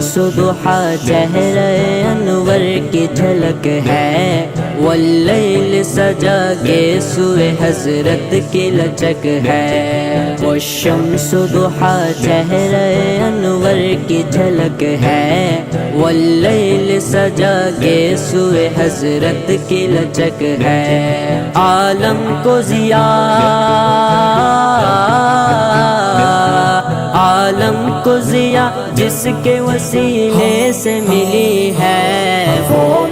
شمس ضحا چہرہ انور کی جھلک ہے، واللیل سجا کے سوئے حضرت کی لچک ہے۔ وہ شمس ضحا چہرہ انور کی جھلک ہے، واللیل سجا کے سوئے حضرت کی لچک ہے۔ عالم کو ضیا جس کے وسیلے سے ملی ہے، وہ